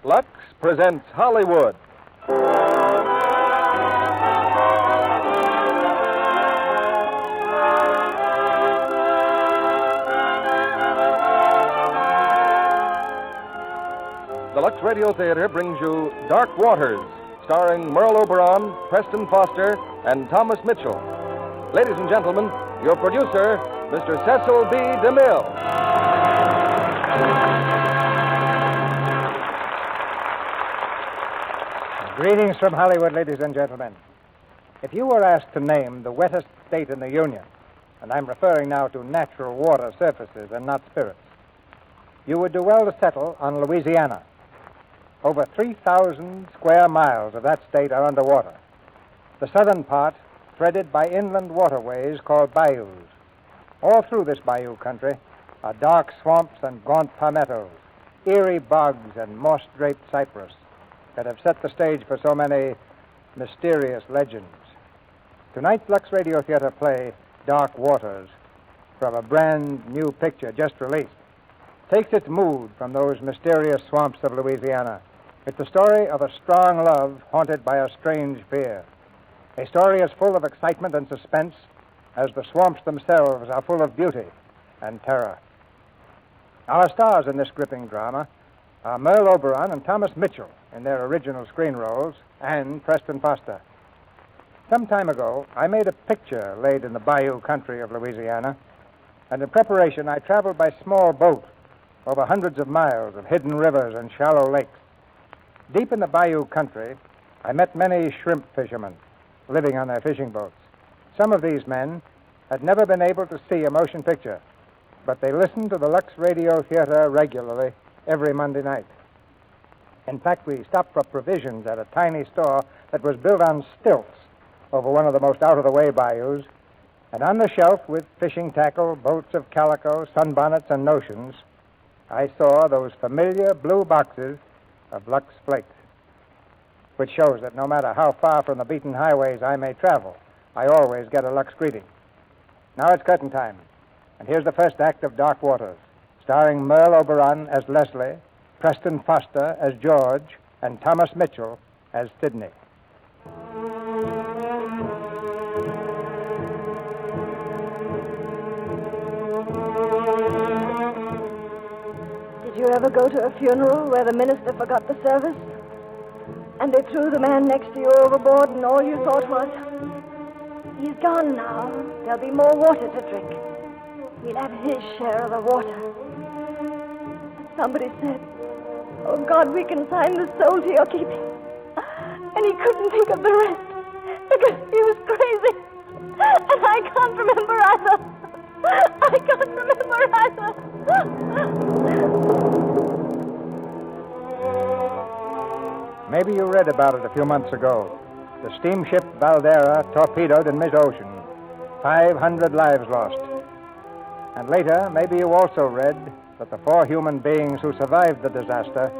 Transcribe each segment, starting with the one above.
Lux presents Hollywood. The Lux Radio Theater brings you Dark Waters, starring Merle Oberon, Preston Foster, and Thomas Mitchell. Ladies and gentlemen, your producer, Mr. Cecil B. DeMille. Greetings from Hollywood, ladies and gentlemen. If you were asked to name the wettest state in the Union, and I'm referring now to natural water surfaces and not spirits, you would do well to settle on Louisiana. Over 3,000 square miles of that state are underwater. The southern part threaded by inland waterways called bayous. All through this bayou country are dark swamps and gaunt palmettos, eerie bogs and moss-draped cypress that have set the stage for so many mysterious legends. Tonight's Lux Radio Theater play, Dark Waters, from a brand new picture just released, takes its mood from those mysterious swamps of Louisiana. It's a story of a strong love haunted by a strange fear. A story as full of excitement and suspense as the swamps themselves are full of beauty and terror. Our stars in this gripping drama are Merle Oberon and Thomas Mitchell in their original screen roles, and Preston Foster. Some time ago, I made a picture laid in the bayou country of Louisiana, and in preparation, I traveled by small boat over hundreds of miles of hidden rivers and shallow lakes. Deep in the bayou country, I met many shrimp fishermen living on their fishing boats. Some of these men had never been able to see a motion picture, but they listened to the Lux Radio Theater regularly every Monday night. In fact, we stopped for provisions at a tiny store that was built on stilts over one of the most out-of-the-way bayous, and on the shelf with fishing tackle, boats of calico, sunbonnets, and notions, I saw those familiar blue boxes of Lux Flakes, which shows that no matter how far from the beaten highways I may travel, I always get a Lux greeting. Now it's curtain time, and here's the first act of Dark Waters, starring Merle Oberon as Leslie, Preston Foster as George, and Thomas Mitchell as Sidney. Did you ever go to a funeral where the minister forgot the service? And they threw the man next to you overboard and all you thought was, he's gone now. There'll be more water to drink. We'll have his share of the water. Somebody said, oh, God, we consign the soul to your keeping. And he couldn't think of the rest because he was crazy. And I can't remember either. I can't remember either. Maybe you read about it a few months ago. The steamship Valdera torpedoed in mid-ocean. 500 lives lost. And later, maybe you also read that the 4 human beings who survived the disaster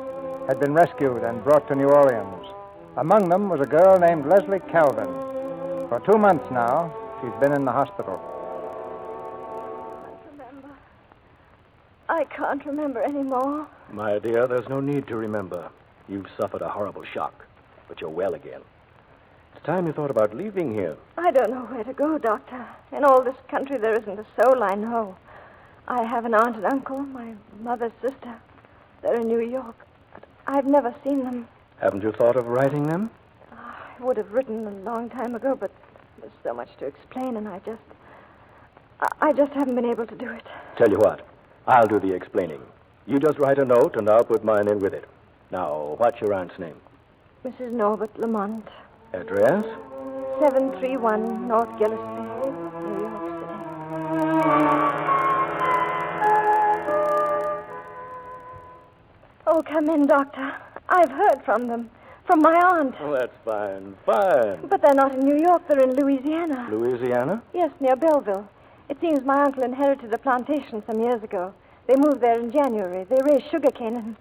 had been rescued and brought to New Orleans. Among them was a girl named Leslie Calvin. For 2 months now, she's been in the hospital. I can't remember anymore. My dear, there's no need to remember. You've suffered a horrible shock, but you're well again. It's time you thought about leaving here. I don't know where to go, Doctor. In all this country, there isn't a soul I know. I have an aunt and uncle, my mother's sister. They're in New York, but I've never seen them. Haven't you thought of writing them? I would have written a long time ago, but there's so much to explain, and I just haven't been able to do it. Tell you what, I'll do the explaining. You just write a note, and I'll put mine in with it. Now, what's your aunt's name? Mrs. Norbert Lamont. Address? 731 North Gillespie, New York City. Oh, come in, Doctor. I've heard from them. From my aunt. Oh, that's fine, fine. But they're not in New York. They're in Louisiana. Louisiana? Yes, near Belleville. It seems my uncle inherited a plantation some years ago. They moved there in January. They raise sugarcane,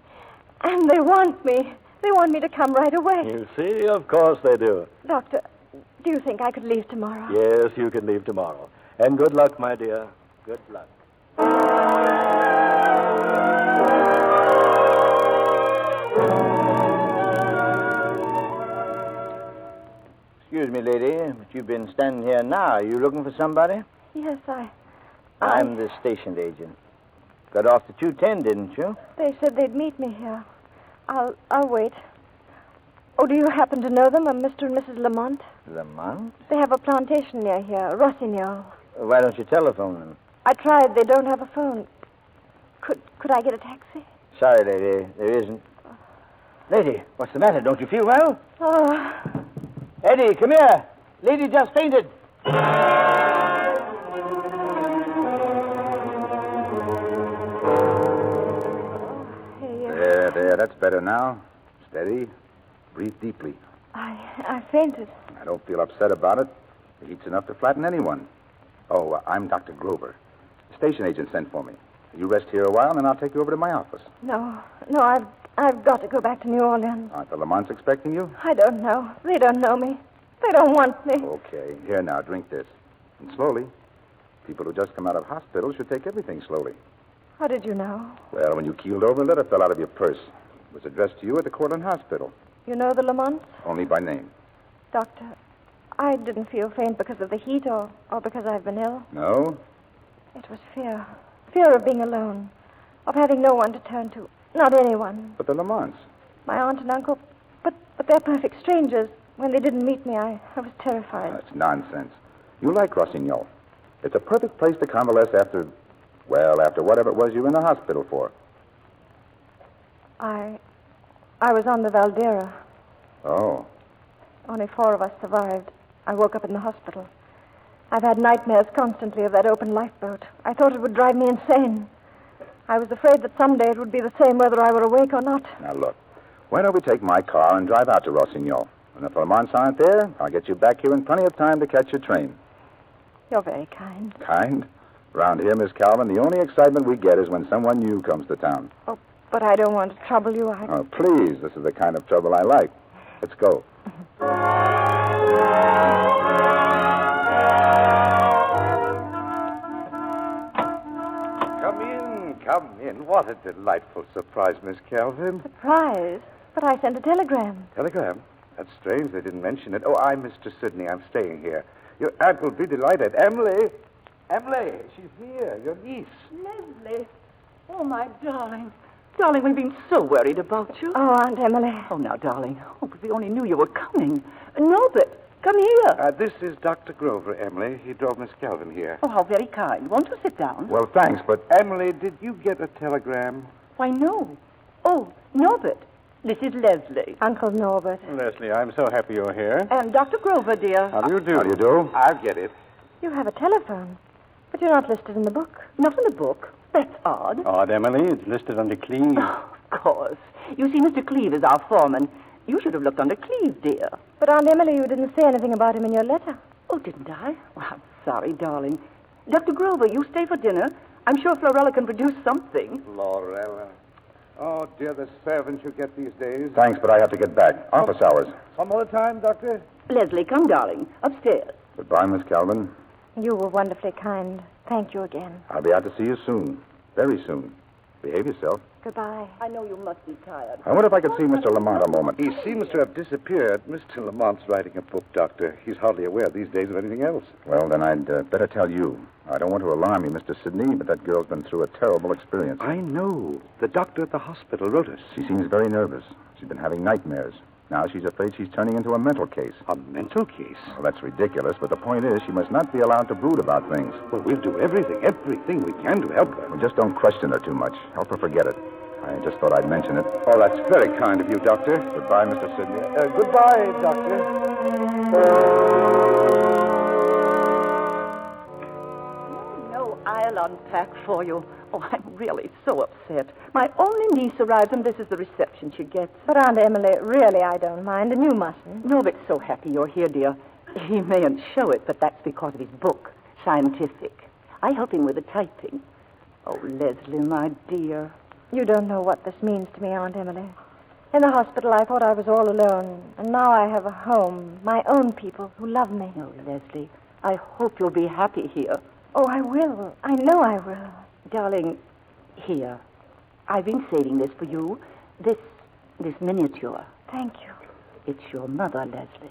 and they want me. They want me to come right away. You see, of course they do. Doctor, do you think I could leave tomorrow? Yes, you can leave tomorrow. And good luck, my dear. Good luck. Excuse me, lady, but you've been standing here now. Are you looking for somebody? Yes, I'm the station agent. Got off the 210, didn't you? They said they'd meet me here. I'll wait. Oh, do you happen to know them, Mr. and Mrs. Lamont? Lamont? They have a plantation near here, Rossignol. Why don't you telephone them? I tried. They don't have a phone. Could I get a taxi? Sorry, lady, there isn't. Lady, what's the matter? Don't you feel well? Oh. Eddie, come here. Lady just fainted. There, that's better now. Steady. Breathe deeply. I fainted. I don't feel upset about it. The heat's enough to flatten anyone. Oh, I'm Dr. Grover. The station agent sent for me. You rest here a while, and I'll take you over to my office. No, I've got to go back to New Orleans. Aren't the Lamonts expecting you? I don't know. They don't know me. They don't want me. Okay. Here now, drink this. And slowly. People who just come out of hospital should take everything slowly. How did you know? Well, when you keeled over, a letter fell out of your purse. It was addressed to you at the Cortland Hospital. You know the Lamonts? Only by name. Doctor, I didn't feel faint because of the heat or because I've been ill. No? It was fear. Fear of being alone. Of having no one to turn to. Not anyone. But the Lamonts. My aunt and uncle. But they're perfect strangers. When they didn't meet me, I was terrified. That's nonsense. You like Rossignol. It's a perfect place to convalesce after whatever it was you were in the hospital for. I was on the Valdera. Oh. Only 4 of us survived. I woke up in the hospital. I've had nightmares constantly of that open lifeboat. I thought it would drive me insane. I was afraid that someday it would be the same whether I were awake or not. Now, look. Why don't we take my car and drive out to Rossignol? And if the Lamonts aren't there, I'll get you back here in plenty of time to catch your train. You're very kind. Kind? Around here, Miss Calvin, the only excitement we get is when someone new comes to town. Oh, but I don't want to trouble you. Oh, please. This is the kind of trouble I like. Let's go. Come in. What a delightful surprise, Miss Calvin. Surprise? But I sent a telegram. Telegram? That's strange. They didn't mention it. Oh, I'm Mr. Sidney. I'm staying here. Your aunt will be delighted. Emily! Emily! She's here. Your niece. Leslie. Oh, my darling. Darling, we've been so worried about you. Oh, Aunt Emily. Oh, now, darling. Oh, if we only knew you were coming. Norbert, come here. This is Dr. Grover, Emily. He drove Miss Calvin here. Oh, how very kind. Won't you sit down? Well, thanks, but... Emily, did you get a telegram? Why, no. Oh, Norbert. This is Leslie. Uncle Norbert. Leslie, I'm so happy you're here. And Dr. Grover, dear. How do you do? How do you do? I'll get it. You have a telephone, but you're not listed in the book. Not in the book. That's odd. Odd, Emily. It's listed under Cleve. Oh, of course. You see, Mr. Cleve is our foreman. You should have looked under Cleve, dear. But, Aunt Emily, you didn't say anything about him in your letter. Oh, didn't I? Well, I'm sorry, darling. Dr. Grover, you stay for dinner. I'm sure Florella can produce something. Florella. Oh, dear, the servants you get these days. Thanks, but I have to get back. Office hours. Some more time, Doctor? Leslie, come, darling. Upstairs. Goodbye, Miss Calvin. You were wonderfully kind. Thank you again. I'll be out to see you soon. Very soon. Behave yourself. Goodbye. I know you must be tired. I wonder if I could see Mr. Lamont a moment. He seems to have disappeared. Mr. Lamont's writing a book, Doctor. He's hardly aware these days of anything else. Well, then I'd better tell you. I don't want to alarm you, Mr. Sidney, but that girl's been through a terrible experience. I know. The doctor at the hospital wrote us. She seems very nervous. She's been having nightmares. Now she's afraid she's turning into a mental case. A mental case? Well, that's ridiculous, but the point is she must not be allowed to brood about things. Well, we'll do everything we can to help her. Well, just don't question her too much. Help her forget it. I just thought I'd mention it. Oh, that's very kind of you, Doctor. Goodbye, Mr. Sidney. Goodbye, Doctor. No, I'll unpack for you. Oh, I'm really so upset. My only niece arrives, and this is the reception she gets. But, Aunt Emily, really, I don't mind, and you mustn't. Norbert's so happy you're here, dear. He mayn't show it, but that's because of his book, Scientific. I help him with the typing. Oh, Leslie, my dear. You don't know what this means to me, Aunt Emily. In the hospital, I thought I was all alone, and now I have a home, my own people who love me. Oh, Leslie, I hope you'll be happy here. Oh, I will. I know I will. Darling, here. I've been saving this for you. This miniature. Thank you. It's your mother, Leslie.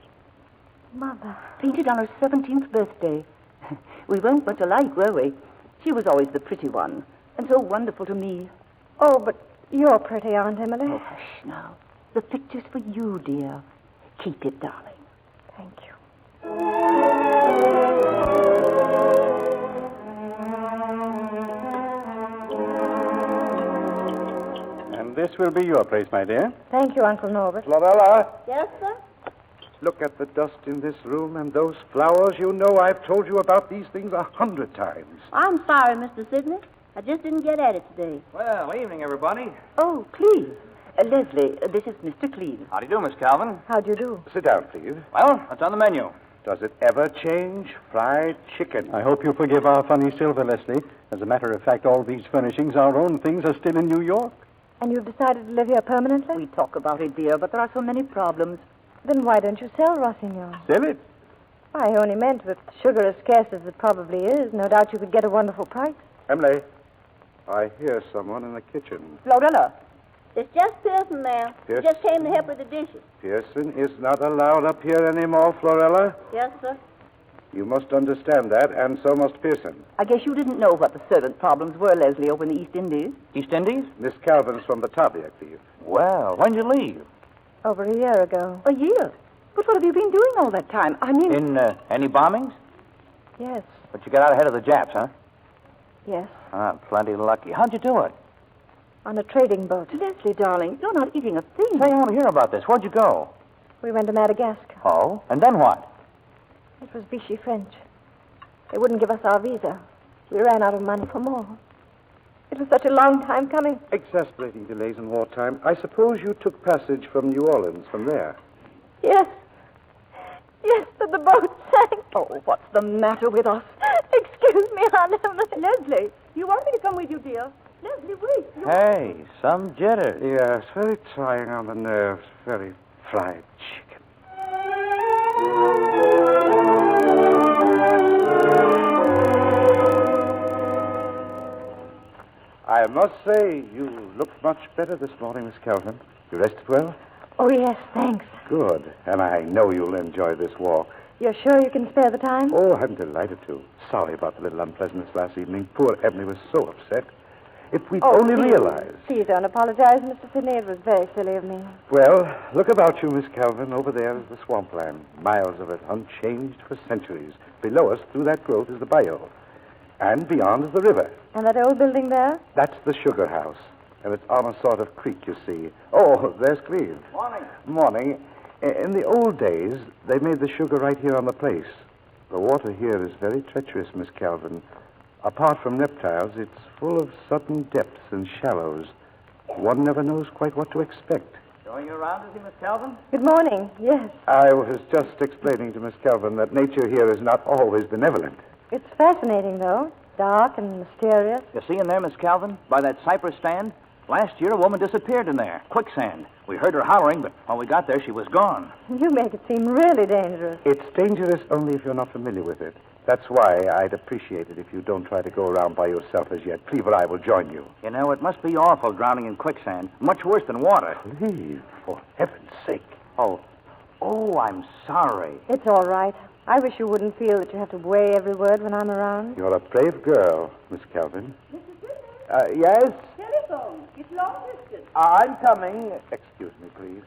Mother. Painted on her 17th birthday. We weren't much alike, were we? She was always the pretty one, and so wonderful to me. Oh, but you're pretty, Aunt Emily. Oh, hush now. The picture's for you, dear. Keep it, darling. Thank you. And this will be your place, my dear. Thank you, Uncle Norbert. Florella, Yes, sir? look at the dust in this room and those flowers. You know I've told you about these things 100 times. I'm sorry, Mr. Sidney. I just didn't get at it today. Well, evening, everybody. Oh, Cleve. Leslie, this is Mr. Cleve. How do you do, Miss Calvin? How do you do? Sit down, please. Well, what's on the menu? Does it ever change? Fried chicken. I hope you forgive our funny silver, Leslie. As a matter of fact, all these furnishings, our own things, are still in New York. And you've decided to live here permanently? We talk about it, dear, but there are so many problems. Then why don't you sell Rossignol? Sell it? I only meant with sugar as scarce as it probably is, no doubt you could get a wonderful price. Emily, I hear someone in the kitchen. Florella. It's just Pearson, ma'am. Yes? Just came to help with the dishes. Pearson is not allowed up here anymore, Florella. Yes, sir. You must understand that, and so must Pearson. I guess you didn't know what the servant problems were, Leslie, over in the East Indies. East Indies? Miss Calvin's from Batavia, Cleve. Well, when'd you leave? Over a year ago. A year? But what have you been doing all that time? I mean... In any bombings? Yes, But you got out ahead of the Japs, huh? yes. Ah, plenty lucky. How'd you do it? On a trading boat. Leslie, darling, you're not eating a thing. Say, I want to hear about this. Where'd you go? We went to Madagascar. Oh? And then what? It was Vichy French. They wouldn't give us our visa. We ran out of money for more. It was such a long time coming. Exasperating delays in wartime. I suppose you took passage from New Orleans from there. Yes. Yes, but the boat sank. Oh, what's the matter with us? Excuse me, Aunt Emily. Leslie, you want me to come with you, dear? Leslie, wait. Hey, some jitters. Yes, very trying on the nerves. Very fried chicken. I must say, you look much better this morning, Miss Calvin. You rested well? Oh, yes, thanks. Good. And I know you'll enjoy this walk. You're sure you can spare the time? Oh, I'm delighted to. Sorry about the little unpleasantness last evening. Poor Emily was so upset. If we'd only realized. Please don't apologize, Mr. Sidney. It was very silly of me. Well, look about you, Miss Calvin. Over there is the swampland. Miles of it, unchanged for centuries. Below us, through that growth, is the bayou. And beyond is the river. And that old building there? That's the sugar house. And it's on a sort of creek, you see. Oh, there's Cleve. Morning. Morning. In the old days, they made the sugar right here on the place. The water here is very treacherous, Miss Calvin. Apart from reptiles, it's full of sudden depths and shallows. One never knows quite what to expect. Showing you around, is he, Miss Calvin? Good morning. Yes. I was just explaining to Miss Calvin that nature here is not always benevolent. It's fascinating, though. Dark and mysterious. You see in there, Miss Calvin, by that cypress stand? Last year, a woman disappeared in there. Quicksand. We heard her hollering, but when we got there, she was gone. You make it seem really dangerous. It's dangerous only if you're not familiar with it. That's why I'd appreciate it if you don't try to go around by yourself as yet. Cleve or I will join you. You know, it must be awful drowning in quicksand. Much worse than water. Cleve, for heaven's sake. Oh, I'm sorry. It's all right. I wish you wouldn't feel that you have to weigh every word when I'm around. You're a brave girl, Miss Calvin. Yes? Telephone. It's long distance. I'm coming. Excuse me, please.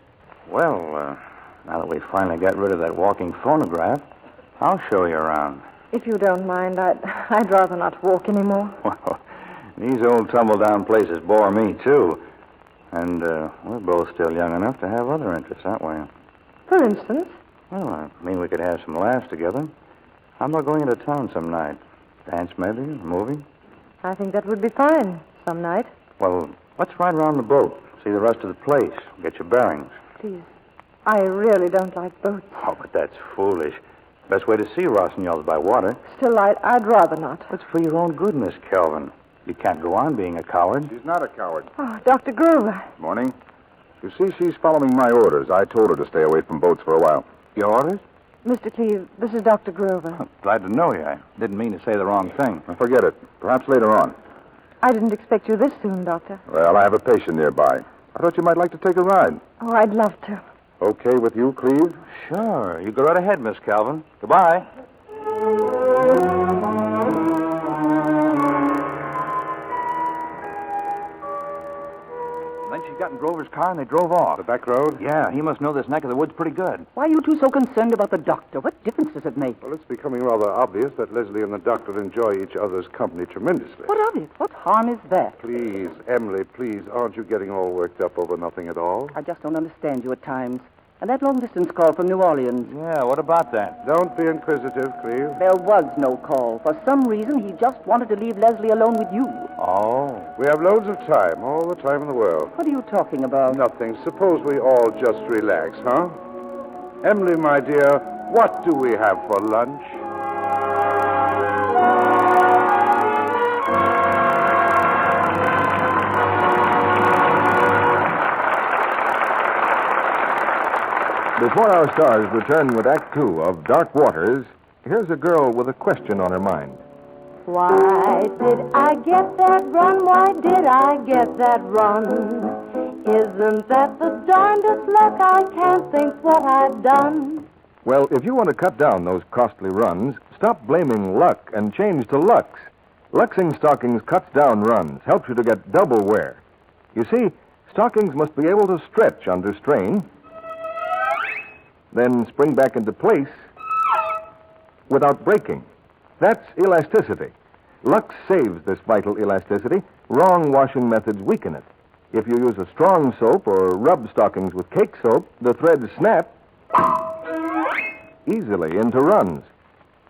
Well, now that we finally got rid of that walking phonograph, I'll show you around. If you don't mind, I'd rather not walk anymore. Well, these old tumble-down places bore me, too. And we're both still young enough to have other interests, aren't we? For instance? Well, I mean we could have some laughs together. How about going into town some night? Dance, maybe? A movie? I think that would be fine some night. Well, let's ride around the boat. See the rest of the place. Get your bearings. Please. I really don't like boats. Oh, but that's foolish. Best way to see Rossignol is by water. Still, I'd rather not. It's for your own good, Miss Calvin. You can't go on being a coward. She's not a coward. Oh, Dr. Grover. Morning. You see, she's following my orders. I told her to stay away from boats for a while. Your orders? Mr. Cleve, this is Dr. Grover. Glad to know you. I didn't mean to say the wrong thing. Forget it. Perhaps later on. I didn't expect you this soon, Doctor. Well, I have a patient nearby. I thought you might like to take a ride. Oh, I'd love to. Okay with you, Cleve? Sure. You go right ahead, Miss Calvin. Goodbye. Then she got in Grover's car and they drove off. The back road? Yeah, he must know this neck of the woods pretty good. Why are you two so concerned about the doctor? What difference does it make? Well, it's becoming rather obvious that Leslie and the doctor enjoy each other's company tremendously. What of it? What harm is that? Please, Emily, please, aren't you getting all worked up over nothing at all? I just don't understand you at times. And that long-distance call from New Orleans. Yeah, what about that? Don't be inquisitive, Cleve. There was no call. For some reason, he just wanted to leave Leslie alone with you. Oh. We have loads of time, all the time in the world. What are you talking about? Nothing. Suppose we all just relax, huh? Emily, my dear, what do we have for lunch? Before our stars return with Act Two of Dark Waters, here's a girl with a question on her mind. Why did I get that run? Why did I get that run? Isn't that the darndest luck? I can't think what I've done. Well, if you want to cut down those costly runs, stop blaming luck and change to Lux. Luxing stockings cuts down runs, helps you to get double wear. You see, stockings must be able to stretch under strain, then spring back into place without breaking. That's elasticity. Lux saves this vital elasticity. Wrong washing methods weaken it. If you use a strong soap or rub stockings with cake soap, the threads snap easily into runs.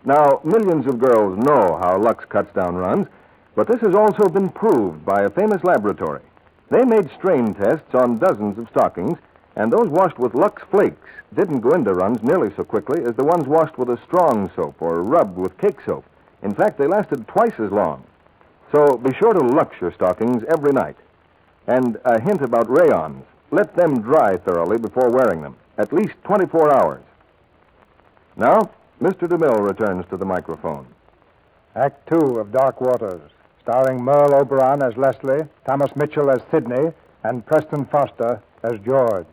Now, millions of girls know how Lux cuts down runs, but this has also been proved by a famous laboratory. They made strain tests on dozens of stockings, and those washed with Lux Flakes didn't go into runs nearly so quickly as the ones washed with a strong soap or rubbed with cake soap. In fact, they lasted twice as long. So be sure to Lux your stockings every night. And a hint about rayons. Let them dry thoroughly before wearing them, at least 24 hours. Now, Mr. DeMille returns to the microphone. Act Two of Dark Waters, starring Merle Oberon as Leslie, Thomas Mitchell as Sidney, and Preston Foster as George.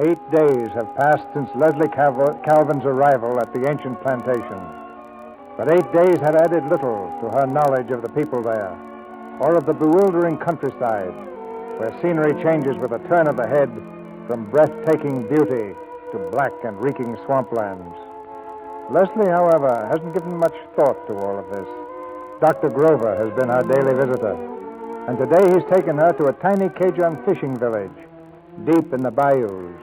8 days have passed since Leslie Calvin's arrival at the ancient plantation. But 8 days have added little to her knowledge of the people there, or of the bewildering countryside, where scenery changes with a turn of the head from breathtaking beauty to black and reeking swamplands. Leslie, however, hasn't given much thought to all of this. Dr. Grover has been her daily visitor, and today he's taken her to a tiny Cajun fishing village, deep in the bayous.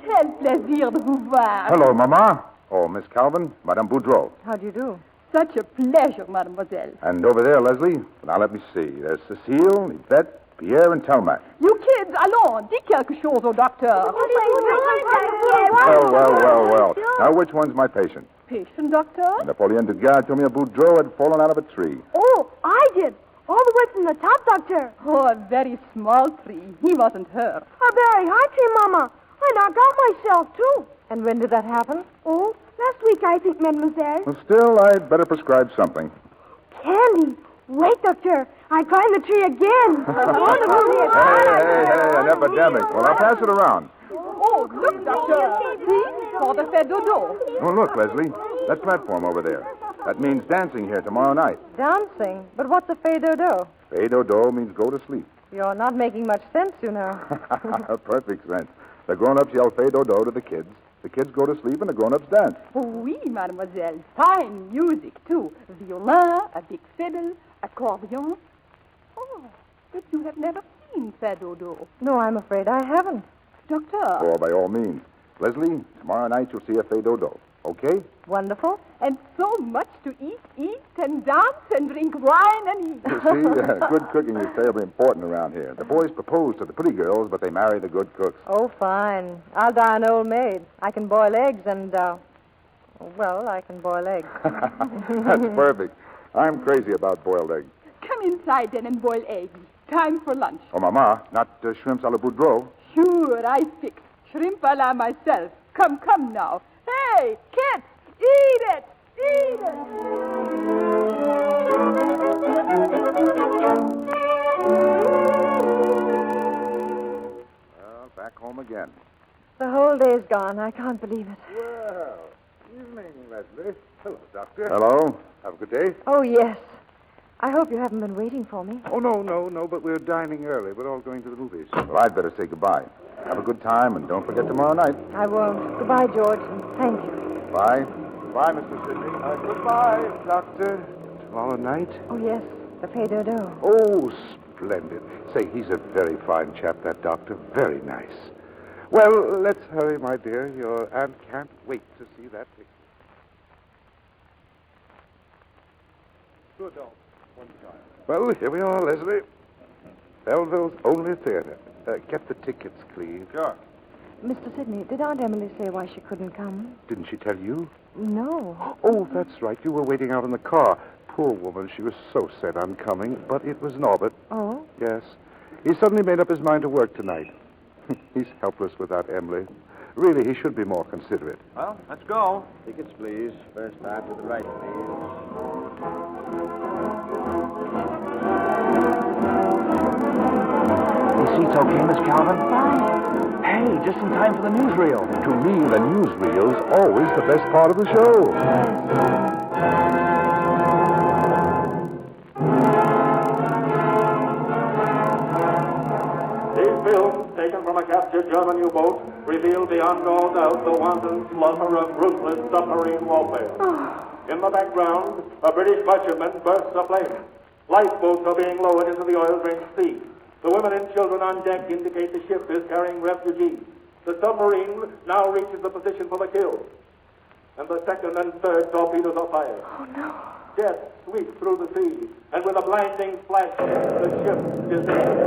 Quel plaisir de vous voir. Hello, Mama. Oh, Miss Calvin, Madame Boudreau. How do you do? Such a pleasure, mademoiselle. And over there, Leslie. Now, let me see. There's Cecile, Yvette, Pierre, and Telmac. You kids, allons, dis quelque chose au docteur. Well. Now, which one's my patient? Patient, doctor? Napoleon Degas told me a Boudreau had fallen out of a tree. Oh, I did. All the way from the top, Doctor. Oh, a very small tree. He wasn't hurt. A very high tree, Mama. I knocked out myself, too. And when did that happen? Oh, last week, I think, mademoiselle. Well, still, I'd better prescribe something. Candy. Wait, Doctor. I climbed the tree again. Hey, an epidemic. Well, I'll pass it around. Oh, look, Doctor. See? For the fait dodo. Oh, look, Leslie. That platform over there. That means dancing here tomorrow night. Dancing? But what's a fait dodo? Fait dodo means go to sleep. You're not making much sense, you know. Perfect sense. The grown-ups yell fait dodo to the kids. The kids go to sleep and the grown-ups dance. Oui, mademoiselle. Fine music, too. Violin, a big fiddle, accordion. Oh, but you have never seen fait dodo. No, I'm afraid I haven't. Doctor. Oh, by all means. Leslie, tomorrow night you'll see a fait dodo. Okay? Wonderful. And so much to eat, and dance, and drink wine, and eat. You see, good cooking is terribly important around here. The boys propose to the pretty girls, but they marry the good cooks. Oh, fine. I'll die an old maid. I can boil eggs and, I can boil eggs. That's perfect. I'm crazy about boiled eggs. Come inside, then, and boil eggs. Time for lunch. Oh, Mama, not shrimps a la Boudreau? Sure, I fix shrimp a la myself. Come now. Hey, kids, eat it! Eat it! Well, back home again. The whole day's gone. I can't believe it. Well, evening, Leslie. Hello, Doctor. Hello. Have a good day. Oh, yes. I hope you haven't been waiting for me. Oh, no, but we're dining early. We're all going to the movies. Well, I'd better say goodbye. Have a good time, and don't forget tomorrow night. I won't. Goodbye, George, and thank you. Bye. Goodbye, Mr. Sidney. Goodbye, Doctor. Tomorrow night? Oh, yes. The Fais d'Odo. Oh, splendid. Say, he's a very fine chap, that doctor. Very nice. Well, let's hurry, my dear. Your aunt can't wait to see that picture. Good, well, here we are, Leslie. Belleville's only theater. Get the tickets, Cleve. Sure. Mr. Sidney, did Aunt Emily say why she couldn't come? Didn't she tell you? No. Oh, that's right. You were waiting out in the car. Poor woman. She was so set on coming. But it was Norbert. Oh? Yes. He suddenly made up his mind to work tonight. He's helpless without Emily. Really, he should be more considerate. Well, let's go. Tickets, please. First half to the right, please. Seats okay, Miss Calvin? Fine. Hey, just in time for the newsreel. To me, the newsreel's always the best part of the show. These films, taken from a captured German U-boat, reveal beyond all doubt the wanton slaughter of ruthless submarine warfare. In the background, a British merchantman bursts aflame. Lifeboats are being lowered into the oil-drenched sea. The women and children on deck indicate the ship is carrying refugees. The submarine now reaches the position for the kill. And the second and third torpedoes are fired. Oh, no. Death sweeps through the sea, and with a blinding flash, the ship is sinking.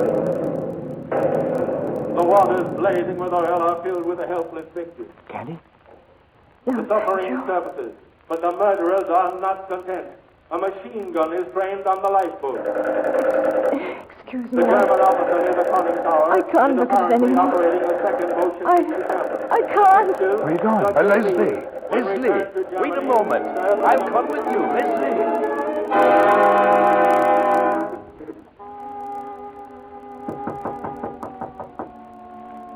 The waters blazing with oil are filled with the helpless victims. Candy? The submarine surfaces, but the murderers are not content. A machine gun is trained on the lifeboat. Excuse me. The German officer near the conning tower I can't look at it anymore. operating the second motion. I can't. Where are you going? Leslie. Leslie, wait a moment. I'll come with you. Leslie.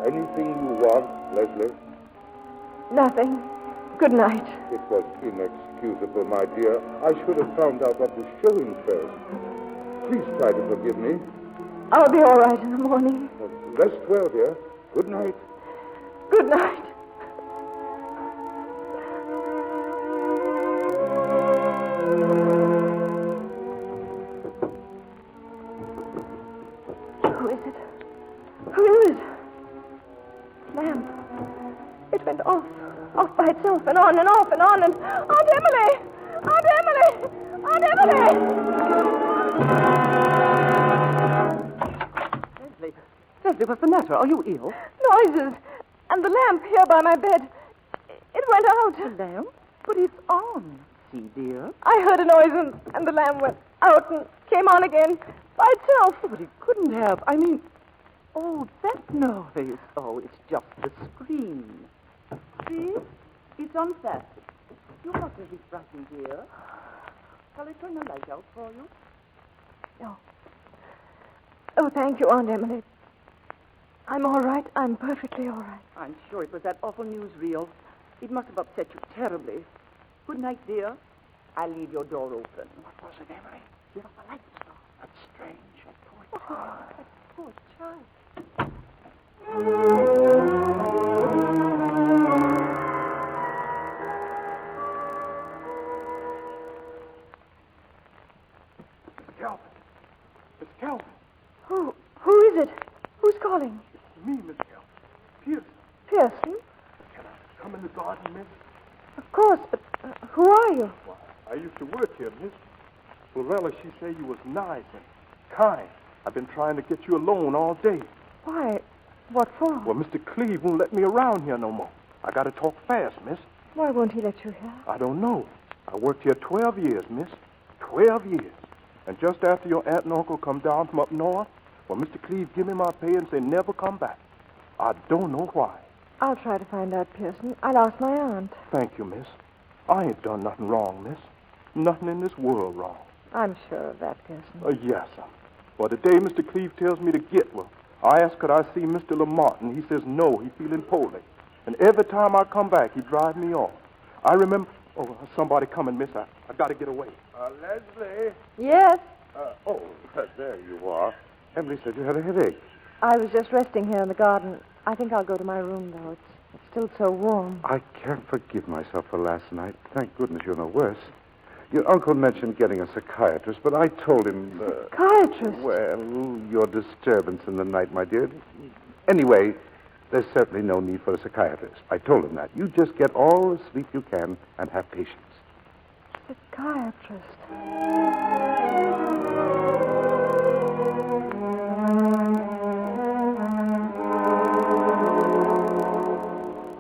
Anything you want, Leslie? Nothing. Good night. It was inexcusable, my dear. I should have found out what was showing first. Please try to forgive me. I'll be all right in the morning. Rest well, dear. Good night. Good night. Who is it? Who is it? Lamp. It went off by itself, and on and off and on, and Aunt Emily! Aunt Emily! Aunt Emily! Leslie, what's the matter? Are you ill? Noises. And the lamp here by my bed. It went out. The lamp? But it's on. See, dear. I heard a noise and the lamp went out and came on again by itself. Oh, but it couldn't have. I mean, oh, that noise. Oh, it's just the screen. See? It's unfastened. You mustn't be frightened, dear. Shall I turn the light out for you? No. Oh, thank you, Aunt Emily. I'm all right. I'm perfectly all right. I'm sure it was that awful newsreel. It must have upset you terribly. Good night, dear. I'll leave your door open. What was it, Emily? The light was off. That's strange. That poor child. Miss Calvin. Miss Calvin. Who is it? Who's calling? It's me, Miss Calvin. Pearson. Pearson? Can I come in the garden, miss? Of course, but who are you? Why, I used to work here, miss. Lorella, she said you was nice and kind. I've been trying to get you a loan all day. Why? What for? Well, Mr. Cleve won't let me around here no more. I got to talk fast, miss. Why won't he let you here? I don't know. I worked here 12 years, miss. 12 years. And just after your aunt and uncle come down from up north, well, Mr. Cleve give me my pay and say never come back. I don't know why. I'll try to find out, Pearson. I lost my aunt. Thank you, miss. I ain't done nothing wrong, miss. Nothing in this world wrong. I'm sure of that, Pearson. Yes, sir. Well, the day Mr. Cleve tells me to get, well, I ask could I see Mr. Lamont, and he says no, he feeling poorly. And every time I come back, he drive me off. I remember... Oh, somebody coming, miss. I got to get away. Leslie? Yes? There you are. Emily said you had a headache. I was just resting here in the garden. I think I'll go to my room, though. It's still so warm. I can't forgive myself for last night. Thank goodness you're no worse. Your uncle mentioned getting a psychiatrist, but I told him... Psychiatrist? Well, your disturbance in the night, my dear. Anyway, there's certainly no need for a psychiatrist. I told him that. You just get all the sleep you can and have patience. Psychiatrist.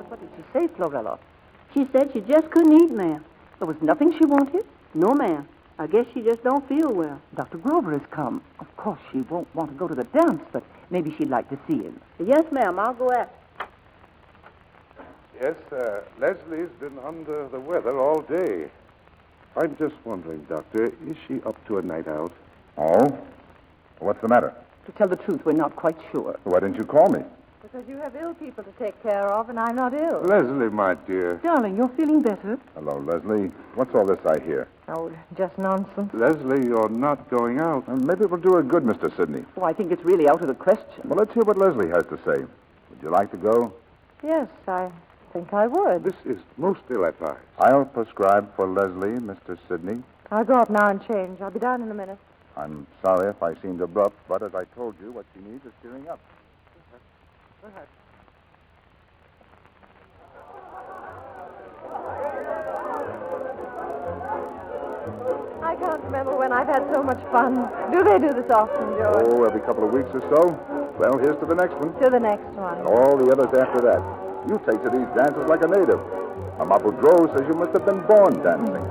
What did she say, Florella? She said she just couldn't eat, ma'am. There was nothing she wanted? No, ma'am. I guess she just don't feel well. Dr. Grover has come. Of course, she won't want to go to the dance, but maybe she'd like to see him. Yes, ma'am. I'll go after. Yes, Leslie's been under the weather all day. I'm just wondering, Doctor, is she up to a night out? Oh? What's the matter? To tell the truth, we're not quite sure. Why didn't you call me? Because you have ill people to take care of, and I'm not ill. Leslie, my dear. Darling, you're feeling better? Hello, Leslie. What's all this I hear? Oh, just nonsense. Leslie, you're not going out. Maybe it will do her good, Mr. Sidney. Oh, I think it's really out of the question. Well, let's hear what Leslie has to say. Would you like to go? Yes, I think I would. This is most ill-advised. I'll prescribe for Leslie, Mr. Sidney. I'll go up now and change. I'll be down in a minute. I'm sorry if I seemed abrupt, but as I told you, what she needs is cheering up. Go ahead. I can't remember when I've had so much fun. Do they do this often, George? Oh, every couple of weeks or so. Well, here's to the next one. To the next one. All the others after that. You take to these dances like a native. A muffled drow says you must have been born dancing.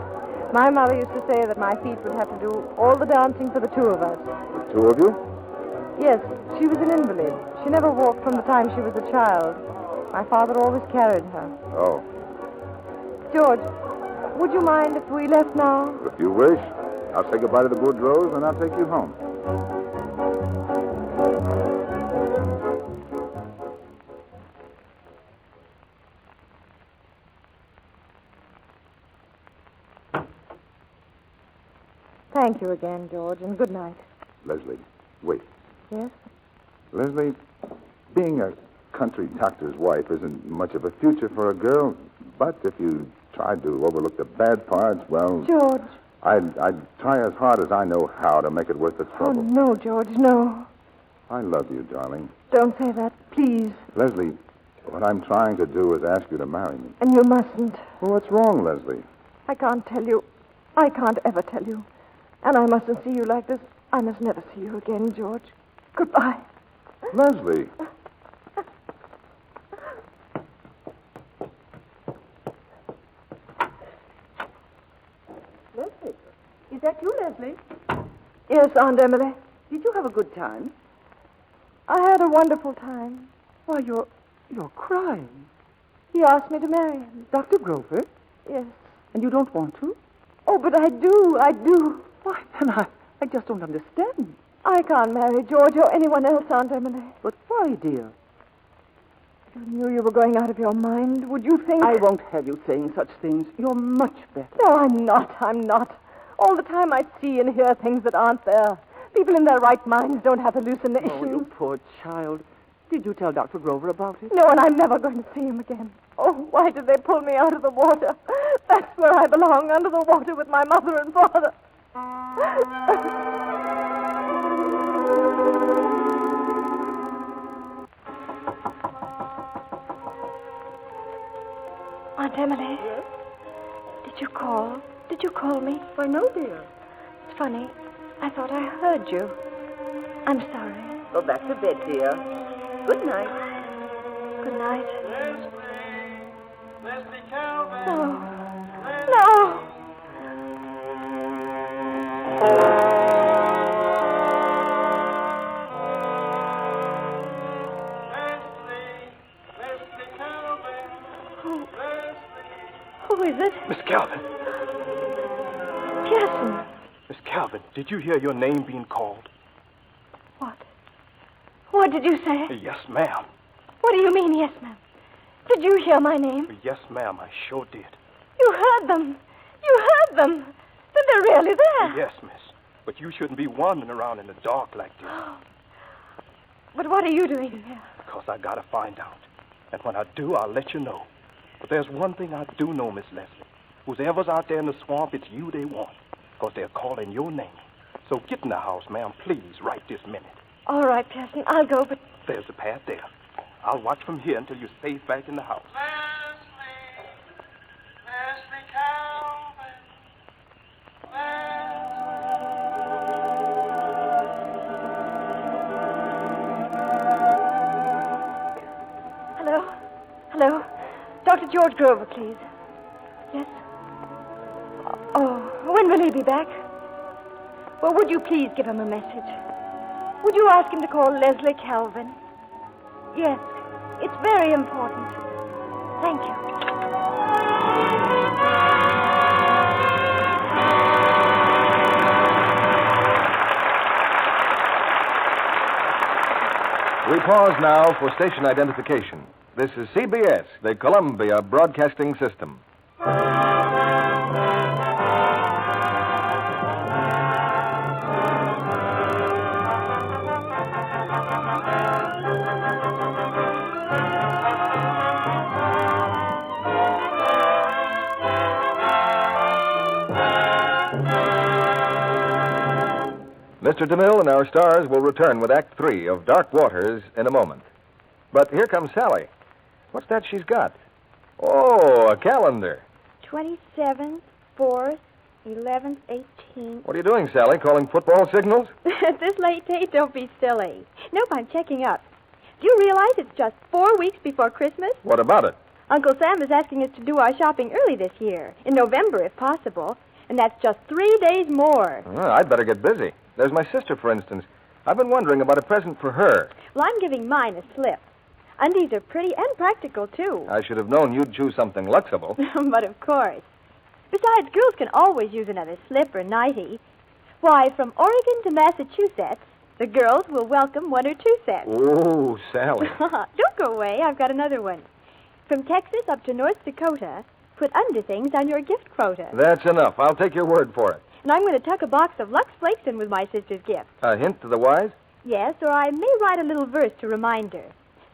My mother used to say that my feet would have to do all the dancing for the two of us. The two of you? Yes, she was an invalid. She never walked from the time she was a child. My father always carried her. Oh. George, would you mind if we left now? If you wish. I'll say goodbye to the Boudreaux, and I'll take you home. Thank you again, George, and good night. Leslie, wait. Yes? Leslie, being a country doctor's wife isn't much of a future for a girl, but if you tried to overlook the bad parts, well... George. I'd try as hard as I know how to make it worth the trouble. Oh, no, George, no. I love you, darling. Don't say that, please. Leslie, what I'm trying to do is ask you to marry me. And you mustn't. Well, what's wrong, Leslie? I can't tell you. I can't ever tell you. And I mustn't see you like this. I must never see you again, George. Goodbye. Leslie. Leslie? Is that you, Leslie? Yes, Aunt Emily. Did you have a good time? I had a wonderful time. Why, you're crying. He asked me to marry him. Dr. Grover? Yes. And you don't want to? Oh, but I do. Why, then I just don't understand. I can't marry George or anyone else, Aunt Emily. But why, dear? If you knew you were going out of your mind, would you think... I won't have you saying such things. You're much better. No, I'm not. All the time I see and hear things that aren't there. People in their right minds don't have hallucinations. Oh, you poor child. Did you tell Dr. Grover about it? No, and I'm never going to see him again. Oh, why did they pull me out of the water? That's where I belong, under the water with my mother and father. Aunt Emily? Yes? Did you call? Did you call me? Why, no, dear. It's funny. I thought I heard you. I'm sorry. Go back to bed, dear. Good night. Good night. Leslie Calvin. No. Leslie Calvin. Who is it? Miss Calvin. Pearson. Miss Calvin, did you hear your name being called? What? What did you say? Yes, ma'am. What do you mean, yes, ma'am? Did you hear my name? Yes, ma'am, I sure did. You heard them. You heard them. Then they're really there. Yes, miss. But you shouldn't be wandering around in the dark like this. But what are you doing here? Because I gotta find out. And when I do, I'll let you know. But there's one thing I do know, Miss Leslie. Whoever's out there in the swamp, it's you they want. Because they're calling your name. So get in the house, ma'am, please, right this minute. All right, Pearson, I'll go, but... There's the path there. I'll watch from here until you're safe back in the house. Leslie Calvin. Hello? Hello? Dr. George Grover, please. Yes? Oh, when will he be back? Well, would you please give him a message? Would you ask him to call Leslie Calvin? Yes, it's very important. Thank you. We pause now for station identification. This is CBS, the Columbia Broadcasting System. Mr. DeMille and our stars will return with Act 3 of Dark Waters in a moment. But here comes Sally. What's that she's got? Oh, a calendar. 27th, 4th, 11th, 18th. What are you doing, Sally? Calling football signals? At this late date, don't be silly. Nope, I'm checking up. Do you realize it's just 4 weeks before Christmas? What about it? Uncle Sam is asking us to do our shopping early this year, in November if possible. And that's just 3 days more. Well, I'd better get busy. There's my sister, for instance. I've been wondering about a present for her. Well, I'm giving mine a slip. Undies are pretty and practical, too. I should have known you'd choose something luxable. But of course. Besides, girls can always use another slip or nightie. Why, from Oregon to Massachusetts, the girls will welcome 1 or 2 sets. Oh, Sally. Don't go away. I've got another one. From Texas up to North Dakota, put underthings on your gift quota. That's enough. I'll take your word for it. And I'm going to tuck a box of Lux Flakes in with my sister's gift. A hint to the wise? Yes, or I may write a little verse to remind her.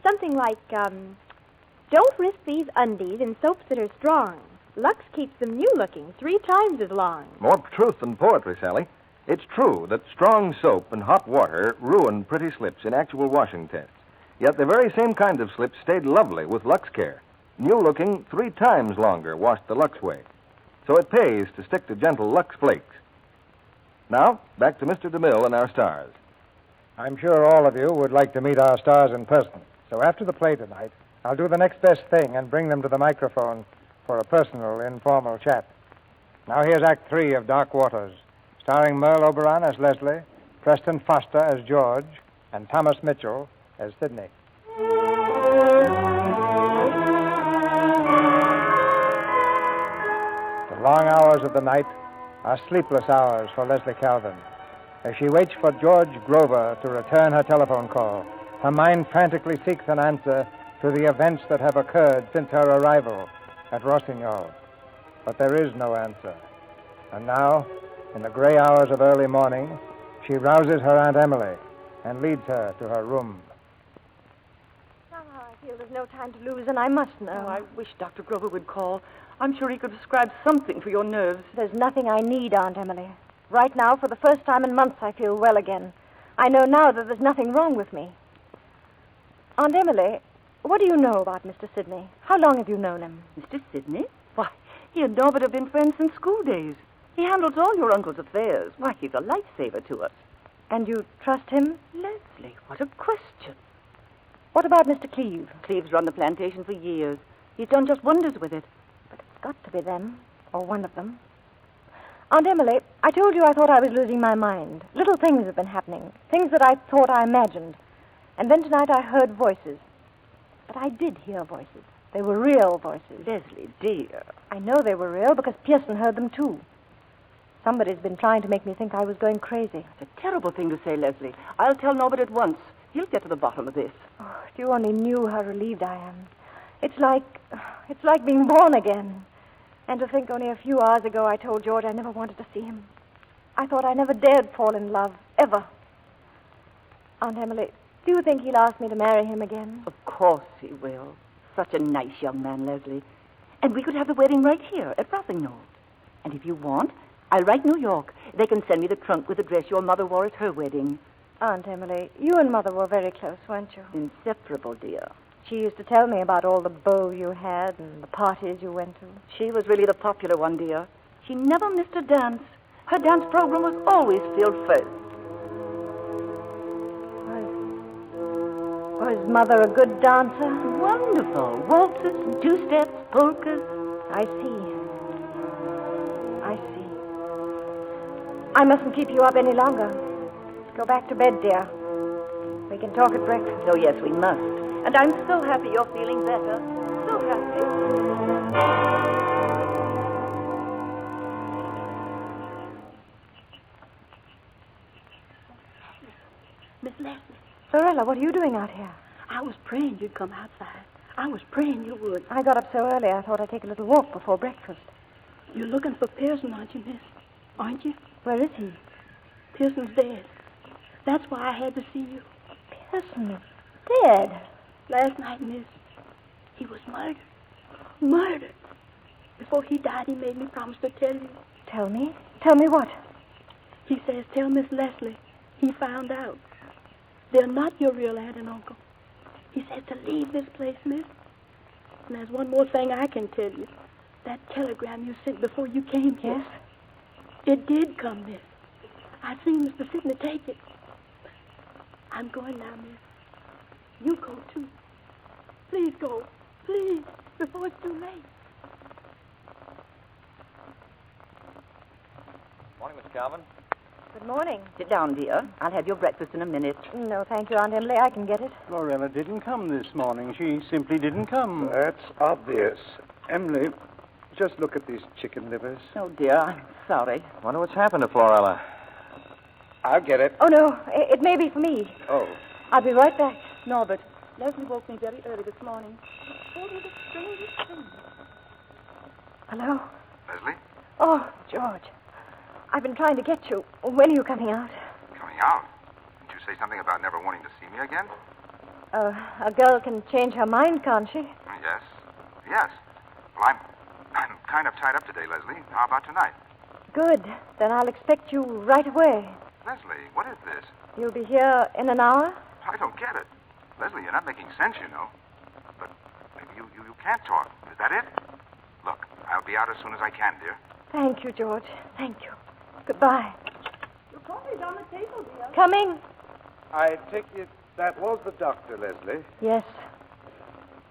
Something like, don't risk these undies in soaps that are strong. Lux keeps them new-looking 3 times as long. More truth than poetry, Sally. It's true that strong soap and hot water ruin pretty slips in actual washing tests. Yet the very same kind of slips stayed lovely with Lux Care. New-looking 3 times longer washed the Lux way. So it pays to stick to gentle Lux Flakes. Now, back to Mr. DeMille and our stars. I'm sure all of you would like to meet our stars in person. So after the play tonight, I'll do the next best thing and bring them to the microphone for a personal, informal chat. Now here's Act 3 of Dark Waters, starring Merle Oberon as Leslie, Preston Foster as George, and Thomas Mitchell as Sidney. The long hours of the night are sleepless hours for Leslie Calvin. As she waits for George Grover to return her telephone call, her mind frantically seeks an answer to the events that have occurred since her arrival at Rossignol. But there is no answer. And now, in the gray hours of early morning, she rouses her Aunt Emily and leads her to her room. I feel there's no time to lose, and I must know. Oh, I wish Dr. Grover would call. I'm sure he could prescribe something for your nerves. There's nothing I need, Aunt Emily. Right now, for the first time in months, I feel well again. I know now that there's nothing wrong with me. Aunt Emily, what do you know about Mr. Sidney? How long have you known him? Mr. Sidney? Why, he and Norbert have been friends since school days. He handles all your uncle's affairs. Why, he's a lifesaver to us. And you trust him? Leslie, what a question. What about Mr. Cleve? Cleve's run the plantation for years. He's done just wonders with it. But it's got to be them, or one of them. Aunt Emily, I told you I thought I was losing my mind. Little things have been happening, things that I thought I imagined. And then tonight I heard voices. But I did hear voices. They were real voices. Leslie, dear. I know they were real because Pearson heard them, too. Somebody's been trying to make me think I was going crazy. It's a terrible thing to say, Leslie. I'll tell Norbert at once. He'll get to the bottom of this. Oh, if you only knew how relieved I am. It's like being born again. And to think only a few hours ago I told George I never wanted to see him. I thought I never dared fall in love, ever. Aunt Emily, do you think he'll ask me to marry him again? Of course he will. Such a nice young man, Leslie. And we could have the wedding right here at Rothingham. And if you want, I'll write New York. They can send me the trunk with the dress your mother wore at her wedding. Aunt Emily, you and Mother were very close, weren't you? Inseparable, dear. She used to tell me about all the beaux you had and the parties you went to. She was really the popular one, dear. She never missed a dance. Her dance program was always filled first. Was Mother a good dancer? Wonderful. Waltzes, two-steps, polkas. I see. I mustn't keep you up any longer. Go back to bed, dear. We can talk at breakfast. Oh, yes, we must. And I'm so happy you're feeling better. So happy. Miss Leslie. Lorella, what are you doing out here? I was praying you'd come outside. I was praying you would. I got up so early I thought I'd take a little walk before breakfast. You're looking for Pearson, aren't you, miss? Aren't you? Where is he? Pearson's dead. That's why I had to see you. Pearson is dead? Last night, miss, he was murdered. Murdered. Before he died, he made me promise to tell you. Tell me? Tell me what? He says, tell Miss Leslie he found out. They're not your real aunt and uncle. He says to leave this place, miss. And there's one more thing I can tell you. That telegram you sent before you came here. Yes? It did come, miss. I seen Mr. Sidney take it. I'm going now, miss. You go, too. Please go. Please, before it's too late. Morning, Miss Calvin. Good morning. Sit down, dear. I'll have your breakfast in a minute. No, thank you, Aunt Emily. I can get it. Lorella didn't come this morning. She simply didn't come. That's obvious. Emily, just look at these chicken livers. Oh, dear, I'm sorry. Wonder what's happened to Florella. I'll get it. Oh, no, it may be for me. Oh. I'll be right back. Norbert, Leslie woke me very early this morning. She told me the strangest thing. Hello? Leslie? Oh, George. I've been trying to get you. When are you coming out? Coming out? Didn't you say something about never wanting to see me again? A girl can change her mind, can't she? Yes. Yes. Well, I'm kind of tied up today, Leslie. How about tonight? Good. Then I'll expect you right away. Leslie, what is this? You'll be here in an hour? I don't get it. Leslie, you're not making sense, you know. But maybe you can't talk. Is that it? Look, I'll be out as soon as I can, dear. Thank you, George. Thank you. Goodbye. Your coffee's on the table, dear. Coming? I take it that was the doctor, Leslie. Yes.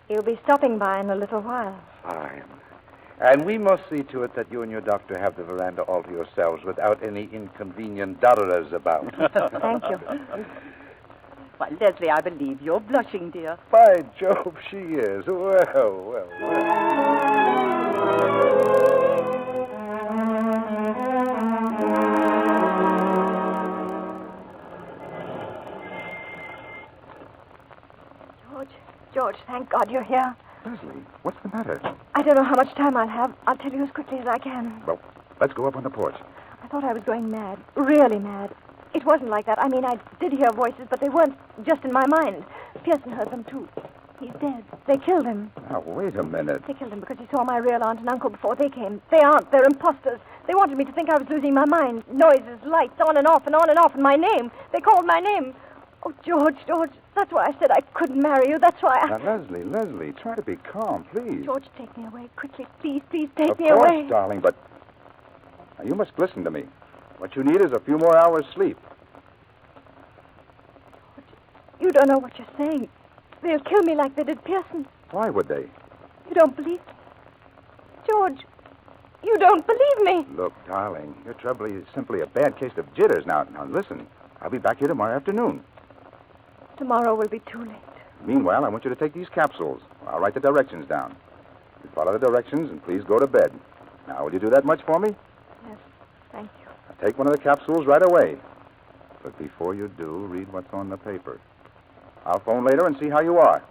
He'll be stopping by in a little while. Fine. And we must see to it that you and your doctor have the veranda all to yourselves without any inconvenient dodderers about. Thank you. Why, Leslie, I believe you're blushing, dear. By Jove, she is. Well. George, thank God you're here. Leslie, what's the matter? I don't know how much time I'll have. I'll tell you as quickly as I can. Well, let's go up on the porch. I thought I was going mad. Really mad. It wasn't like that. I mean, I did hear voices, but they weren't just in my mind. Pearson heard them, too. He's dead. They killed him. Now, wait a minute. They killed him because he saw my real aunt and uncle before they came. They aren't. They're imposters. They wanted me to think I was losing my mind. Noises, lights, on and off, and my name. They called my name. Oh, George. That's why I said I couldn't marry you. That's why I... Now, Leslie, try to be calm, please. George, take me away. Quickly, please take me away. Of course, darling, but... Now, you must listen to me. What you need is a few more hours' sleep. You don't know what you're saying. They'll kill me like they did Pearson. Why would they? You don't believe me? George, you don't believe me. Look, darling, your trouble is simply a bad case of jitters. Now, listen. I'll be back here tomorrow afternoon. Tomorrow will be too late. Meanwhile, I want you to take these capsules. I'll write the directions down. You follow the directions, and please go to bed. Now, will you do that much for me? Yes, thank you. Now, take one of the capsules right away. But before you do, read what's on the paper. I'll phone later and see how you are.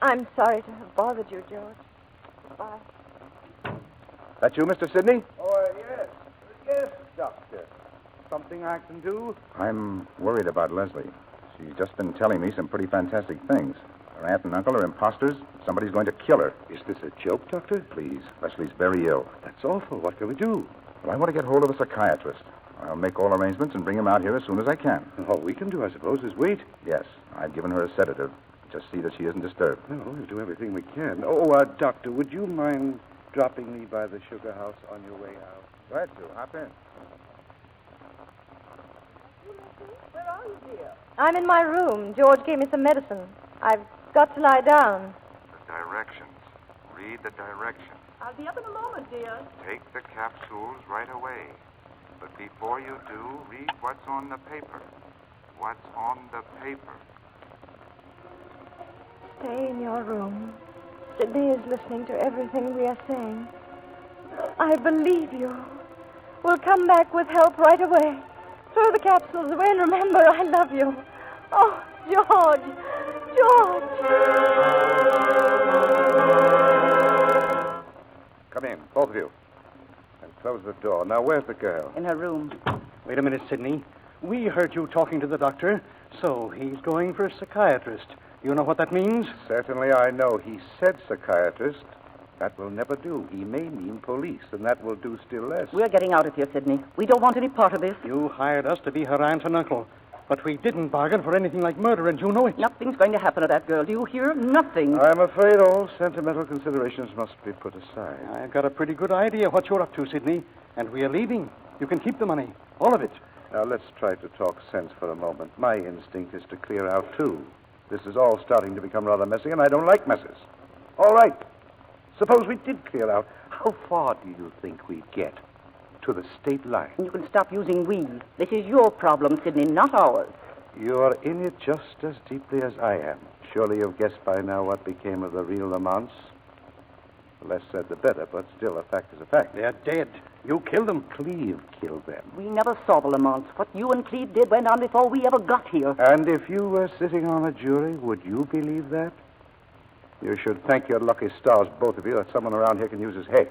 I'm sorry to have bothered you, George. Goodbye. That you, Mr. Sidney? Oh, yes. Yes, Doctor. Something I can do? I'm worried about Leslie. She's just been telling me some pretty fantastic things. Her aunt and uncle are imposters. Somebody's going to kill her. Is this a joke, Doctor? Please. Leslie's very ill. That's awful. What can we do? Well, I want to get hold of a psychiatrist. I'll make all arrangements and bring him out here as soon as I can. All we can do, I suppose, is wait. Yes. I've given her a sedative. Just see that she isn't disturbed. No, we'll do everything we can. Oh, Doctor, would you mind dropping me by the sugar house on your way out? Glad to. Hop in. Where are you, dear? I'm in my room. George gave me some medicine. I've got to lie down. The directions. Read the directions. I'll be up in a moment, dear. Take the capsules right away. But before you do, read what's on the paper. What's on the paper? Stay in your room. Sidney is listening to everything we are saying. I believe you. We'll come back with help right away. Throw the capsules away and remember, I love you. Oh, George. George. Come in, both of you. And close the door. Now, where's the girl? In her room. Wait a minute, Sidney. We heard you talking to the doctor, so he's going for a psychiatrist. You know what that means? Certainly I know. He said psychiatrist. That will never do. He may mean police, and that will do still less. We're getting out of here, Sidney. We don't want any part of this. You hired us to be her aunt and uncle, but we didn't bargain for anything like murder, and you know it. Nothing's going to happen to that girl. Do you hear? Nothing. I'm afraid all sentimental considerations must be put aside. I've got a pretty good idea what you're up to, Sidney, and we are leaving. You can keep the money, all of it. Now, let's try to talk sense for a moment. My instinct is to clear out, too. This is all starting to become rather messy, and I don't like messes. All right. Suppose we did clear out. How far do you think we'd get? To the state line. You can stop using we. This is your problem, Sidney, not ours. You're in it just as deeply as I am. Surely you've guessed by now what became of the real Lamonts. The less said, the better, but still, a fact is a fact. They're dead. You killed them. Cleve killed them. We never saw the Lamonts. What you and Cleve did went on before we ever got here. And if you were sitting on a jury, would you believe that? You should thank your lucky stars, both of you, that someone around here can use his head.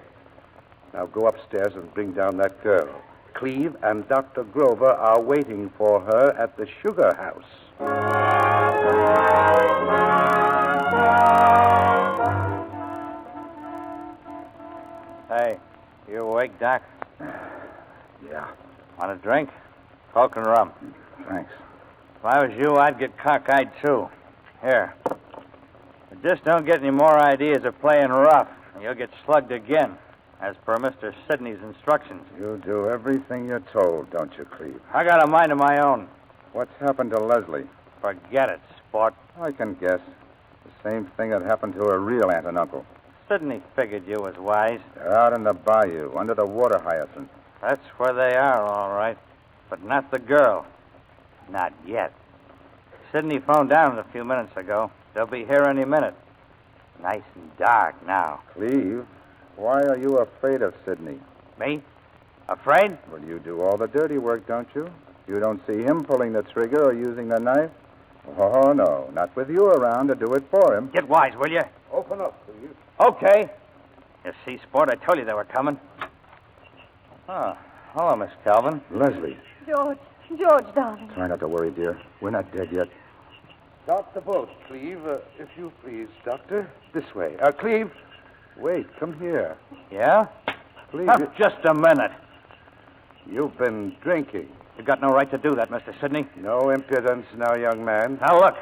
Now go upstairs and bring down that girl. Cleve and Dr. Grover are waiting for her at the sugar house. Hey, you awake, Doc? Yeah. Want a drink? Coke and rum. Thanks. If I was you, I'd get cockeyed, too. Here. But just don't get any more ideas of playing rough. You'll get slugged again, as per Mr. Sidney's instructions. You do everything you're told, don't you, Cleve? I got a mind of my own. What's happened to Leslie? Forget it, sport. I can guess. The same thing that happened to her real aunt and uncle. Sidney figured you was wise. They're out in the bayou, under the water hyacinth. That's where they are, all right. But not the girl. Not yet. Sidney phoned down a few minutes ago. They'll be here any minute. Nice and dark now. Cleve, why are you afraid of Sidney? Me? Afraid? Well, you do all the dirty work, don't you? You don't see him pulling the trigger or using the knife? Oh, no. Not with you around to do it for him. Get wise, will you? Open up, please. Okay. You see, sport, I told you they were coming. Oh, hello, Miss Calvin. Leslie. George, darling. Try not to worry, dear. We're not dead yet. Stop the boat, Cleve, if you please, Doctor. This way. Cleve, wait, come here. Yeah? Cleve, Just a minute. You've been drinking. You got no right to do that, Mr. Sidney. No impudence now, young man. Now, look.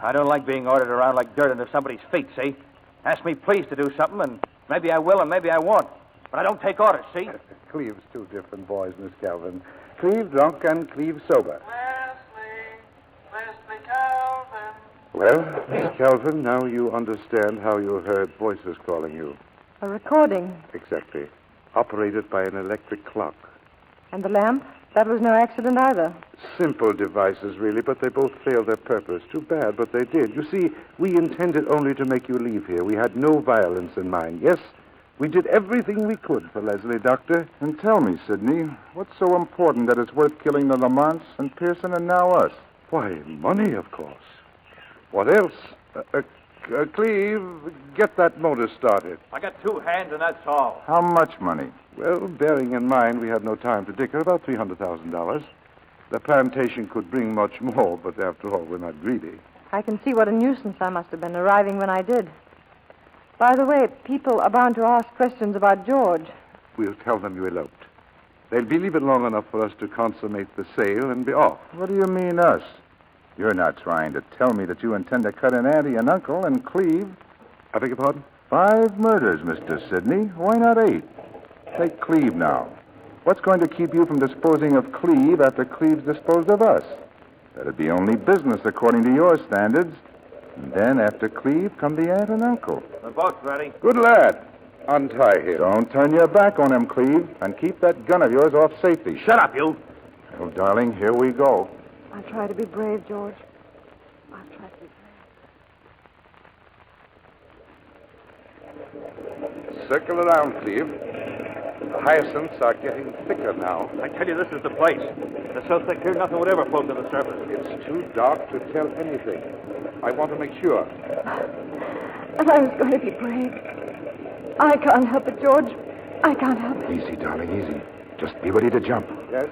I don't like being ordered around like dirt under somebody's feet, see? Ask me please to do something, and maybe I will and maybe I won't. But I don't take orders, see? Cleve's two different boys, Miss Calvin. Cleve drunk and Cleve sober. Leslie Calvin. Well, Miss Calvin, now you understand how you heard voices calling you. A recording. Exactly. Operated by an electric clock. And the lamp? That was no accident either. Simple devices, really, but they both failed their purpose. Too bad, but they did. You see, we intended only to make you leave here. We had no violence in mind. Yes, we did everything we could for Leslie, Doctor. And tell me, Sidney, what's so important that it's worth killing the Lamonts and Pearson and now us? Why, money, of course. What else? Cleve, get that motor started. I got 2 hands, and that's all. How much money? Well, bearing in mind we have no time to dicker, about $300,000. The plantation could bring much more, but after all, we're not greedy. I can see what a nuisance I must have been arriving when I did. By the way, people are bound to ask questions about George. We'll tell them you eloped. They'll believe it long enough for us to consummate the sale and be off. What do you mean, us? You're not trying to tell me that you intend to cut an auntie and uncle and Cleve? I beg your pardon? 5 murders, Mr. Sidney. Why not 8? Take Cleve now. What's going to keep you from disposing of Cleve after Cleve's disposed of us? That'd be only business according to your standards. And then after Cleve come the aunt and uncle. The boat's ready. Good lad. Untie him. Don't turn your back on him, Cleve, and keep that gun of yours off safety. Shut up, you. Well, darling, here we go. I'll try to be brave, George. I'll try to be brave. Circle around, Cleve. The hyacinths are getting thicker now. I tell you, this is the place. They're so thick here, nothing would ever float to the surface. It's too dark to tell anything. I want to make sure. And I was going to be brave. I can't help it, George. I can't help it. Easy, darling, easy. Just be ready to jump. Yes.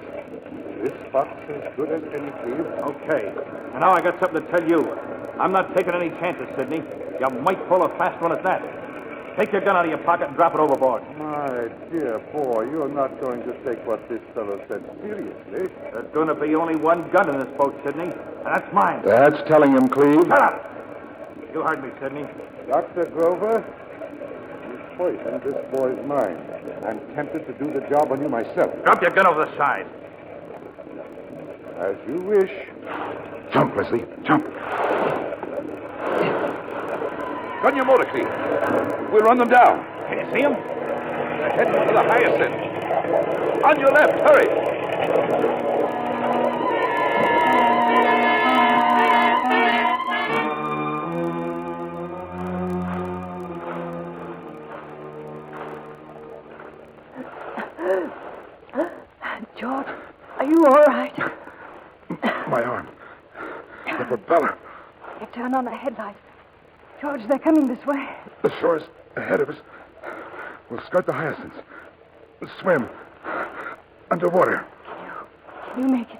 This spot's as good as any, Cleve. Okay. And now I got something to tell you. I'm not taking any chances, Sidney. You might pull a fast one at that. Take your gun out of your pocket and drop it overboard. My dear boy, you're not going to take what this fellow said seriously. There's going to be only one gun in this boat, Sidney, and that's mine. That's telling him, Cleve. Shut up! You heard me, Sidney. Dr. Grover, you poisoned this boy's mind. I'm tempted to do the job on you myself. Drop your gun over the side. As you wish. Jump, Leslie. Jump. Gun your motor, Cleve. We'll run them down. Can you see them? They're heading for the hyacinth. On your left, hurry. George, are you all right? My arm. The propeller. You turn on the headlight. George, they're coming this way. The shore's ahead of us. We'll skirt the hyacinths. We'll swim. Underwater. Can you make it?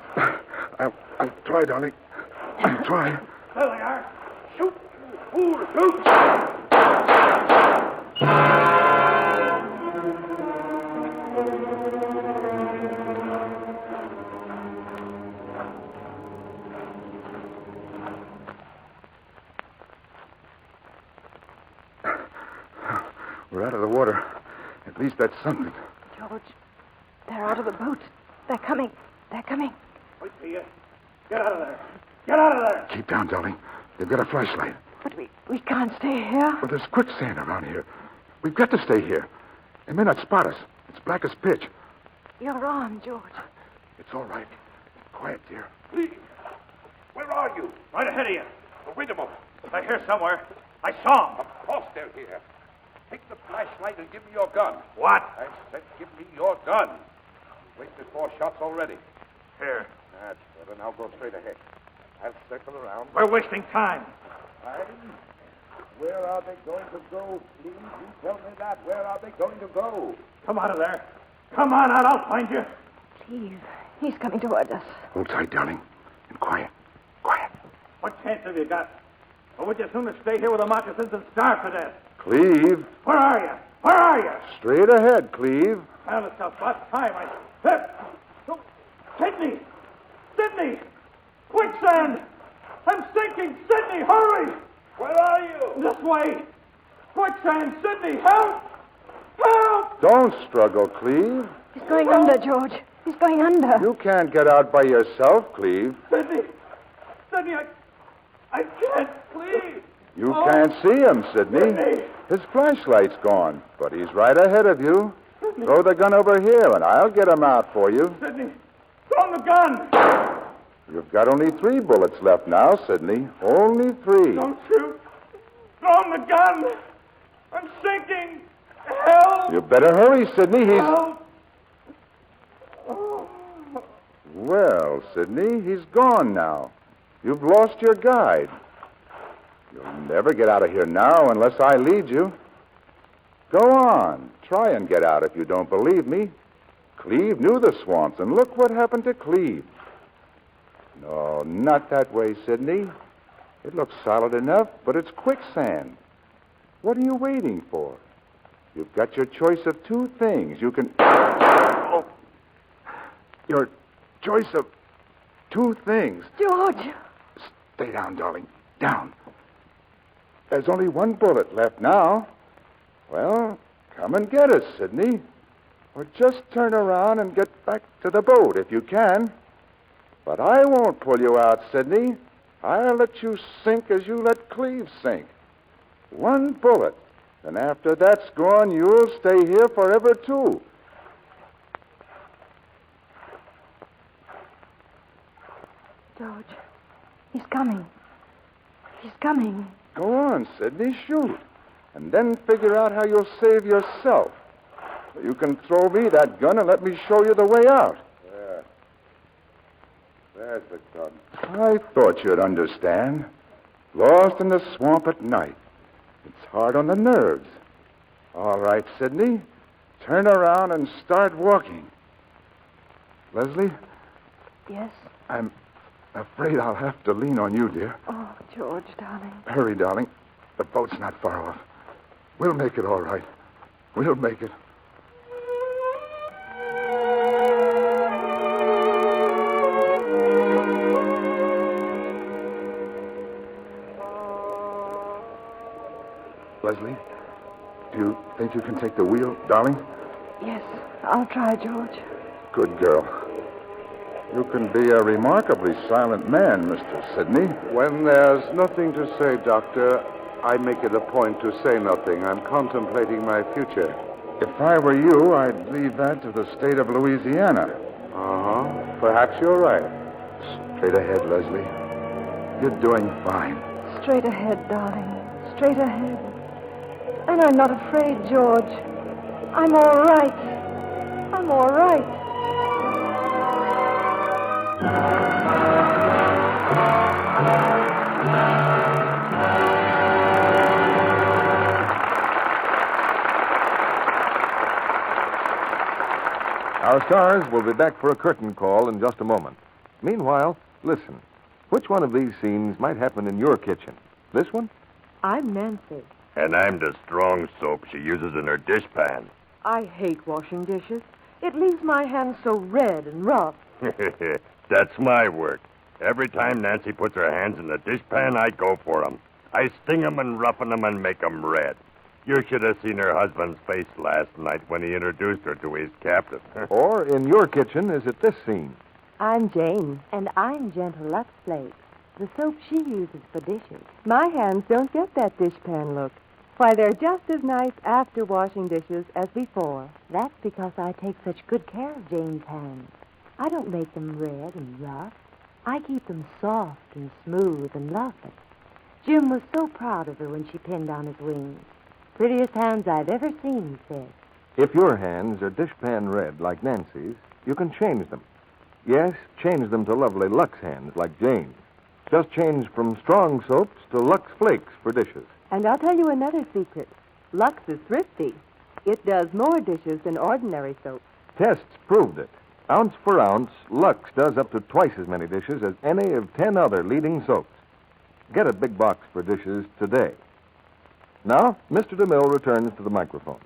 I'll try, darling. I'll try. There they are. Shoot! Fool, shoot! We're out of the water. At least that's something. George, they're out of the boat. They're coming. They're coming. Wait for you. Get out of there. Get out of there. Keep down, darling. They've got a flashlight. But we can't stay here. Well, there's quicksand around here. We've got to stay here. They may not spot us. It's black as pitch. Your arm, George. It's all right. Quiet, dear. Please. Where are you? Right ahead of you. Oh, wait a moment. They're here somewhere. I saw them. Of course they're here. Take the flashlight and give me your gun. What? I said give me your gun. You've wasted 4 shots already. Here. That's better. Now go straight ahead. I'll circle around. We're wasting time. Where are they going to go, please? You tell me that. Where are they going to go? Come out of there. Come on out. I'll find you. Please. He's coming towards us. Hold tight, darling. And quiet. Quiet. What chance have you got? Or would you sooner stay here with the moccasins and starve to death? Cleve. Where are you? Where are you? Straight ahead, Cleve. Found it's about time. Sidney! Sidney! Quicksand! I'm sinking! Sidney, hurry! Where are you? This way! Quicksand! Sidney, help! Help! Don't struggle, Cleve. He's going under, George. He's going under. You can't get out by yourself, Cleve. Sidney! Sidney, I can't, please! You can't see him, Sidney. Sidney! His flashlight's gone, but he's right ahead of you. Throw the gun over here, and I'll get him out for you. Sidney, throw the gun! You've got only 3 bullets left now, Sidney. Only 3. Don't shoot. Throw the gun. I'm sinking. Help! You better hurry, Sidney. Help! Well, Sidney, he's gone now. You've lost your guide. You'll never get out of here now unless I lead you. Go on. Try and get out if you don't believe me. Cleve knew the swamps, and look what happened to Cleve. No, not that way, Sidney. It looks solid enough, but it's quicksand. What are you waiting for? You've got your choice of 2 things. You can... Oh. Your choice of 2 things. George! Stay down, darling. Down. There's only 1 bullet left now. Well, come and get us, Sidney. Or just turn around and get back to the boat if you can. But I won't pull you out, Sidney. I'll let you sink as you let Cleve sink. 1 bullet. And after that's gone, you'll stay here forever, too. George, he's coming. He's coming. Go on, Sidney, shoot. And then figure out how you'll save yourself. You can throw me that gun and let me show you the way out. There. There's the gun. I thought you'd understand. Lost in the swamp at night. It's hard on the nerves. All right, Sidney. Turn around and start walking. Leslie? Yes? I'm afraid I'll have to lean on you, dear. Oh, George, darling. Hurry, darling. The boat's not far off. We'll make it all right. We'll make it. Leslie, do you think you can take the wheel, darling? Yes, I'll try, George. Good girl. You can be a remarkably silent man, Mr. Sidney. When there's nothing to say, Doctor, I make it a point to say nothing. I'm contemplating my future. If I were you, I'd leave that to the state of Louisiana. Uh-huh. Perhaps you're right. Straight ahead, Leslie. You're doing fine. Straight ahead, darling. Straight ahead. And I'm not afraid, George. I'm all right. I'm all right. Our stars will be back for a curtain call in just a moment. Meanwhile, listen. Which one of these scenes might happen in your kitchen? This one? I'm Nancy. And I'm the strong soap she uses in her dishpan. I hate washing dishes. It leaves my hands so red and rough. That's my work. Every time Nancy puts her hands in the dishpan, I go for 'em. I sting 'em and roughen 'em and make 'em red. You should have seen her husband's face last night when he introduced her to his captain. Or in your kitchen, is it this scene? I'm Jane, and I'm Gentle Lux Flakes, the soap she uses for dishes. My hands don't get that dishpan look. Why, they're just as nice after washing dishes as before. That's because I take such good care of Jane's hands. I don't make them red and rough. I keep them soft and smooth and lovely. Jim was so proud of her when she pinned on his wings. Prettiest hands I've ever seen, he said. If your hands are dishpan red like Nancy's, you can change them. Yes, change them to lovely Lux hands like Jane's. Just change from strong soaps to Lux Flakes for dishes. And I'll tell you another secret. Lux is thrifty. It does more dishes than ordinary soap. Tests proved it. Ounce for ounce, Lux does up to twice as many dishes as any of 10 other leading soaps. Get a big box for dishes today. Now, Mr. DeMille returns to the microphone.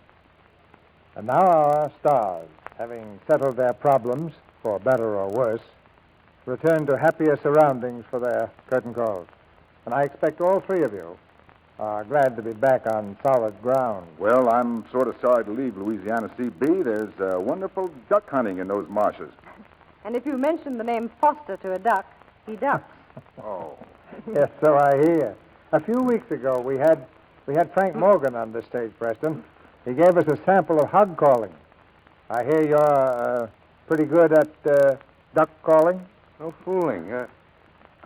And now our stars, having settled their problems, for better or worse, return to happier surroundings for their curtain calls. And I expect all 3 of you are glad to be back on solid ground. Well, I'm sort of sorry to leave Louisiana, CB. There's wonderful duck hunting in those marshes. And if you mention the name Foster to a duck, he ducks. Oh. Yes, so I hear. A few weeks ago, we had Frank Morgan on the stage, Preston. He gave us a sample of hog calling. I hear you're pretty good at duck calling. No fooling.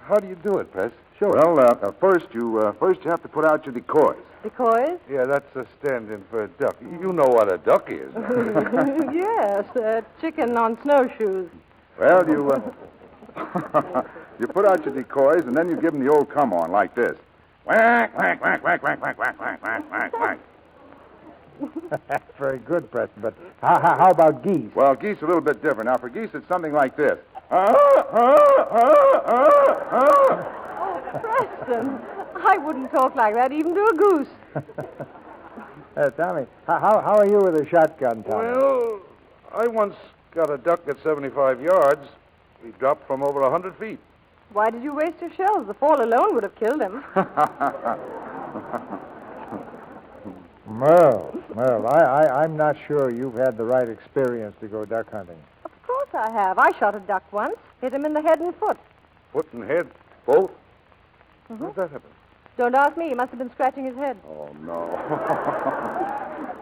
How do you do it, Press? Sure. Well, first you have to put out your decoys. Decoys? Yeah, that's a stand-in for a duck. You know what a duck is, don't you? Yes, a chicken on snowshoes. Well, you you put out your decoys, and then you give them the old come-on like this. Whack, whack, whack, whack, whack, whack, whack, whack, whack, whack, whack. Very good, Preston, but how about geese? Well, geese are a little bit different. Now, for geese, it's something like this. Preston, I wouldn't talk like that even to a goose. Tommy, how are you with a shotgun, Tommy? Well, I once got a duck at 75 yards. He dropped from over 100 feet. Why did you waste your shells? The fall alone would have killed him. Merle, I'm not sure you've had the right experience to go duck hunting. Of course I have. I shot a duck once. Hit him in the head and foot. Foot and head? Both? Mm-hmm. How'd that happen? Don't ask me. He must have been scratching his head. Oh, no.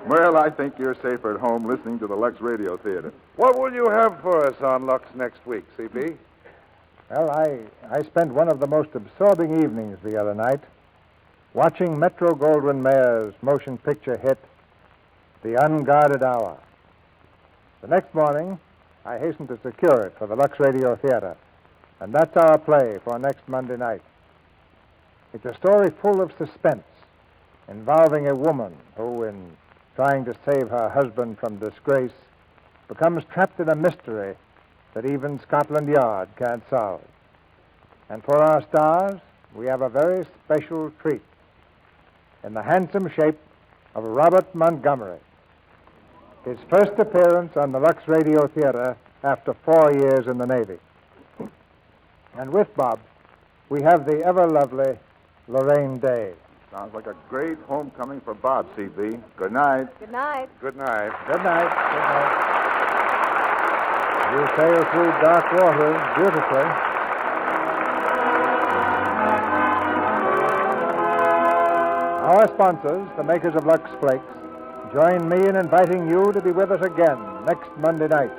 Well, I think you're safer at home listening to the Lux Radio Theater. What will you have for us on Lux next week, CP? Well, I spent one of the most absorbing evenings the other night watching Metro-Goldwyn-Mayer's motion picture hit, The Unguarded Hour. The next morning, I hastened to secure it for the Lux Radio Theater, and that's our play for next Monday night. It's a story full of suspense, involving a woman who, in trying to save her husband from disgrace, becomes trapped in a mystery that even Scotland Yard can't solve. And for our stars, we have a very special treat in the handsome shape of Robert Montgomery. His first appearance on the Lux Radio Theater after 4 years in the Navy. And with Bob, we have the ever-lovely Lorraine Day. Sounds like a great homecoming for Bob, CB. Good night. Good night. Good night. Good night. Good night. You sail through dark waters beautifully. Our sponsors, the makers of Lux Flakes, join me in inviting you to be with us again next Monday night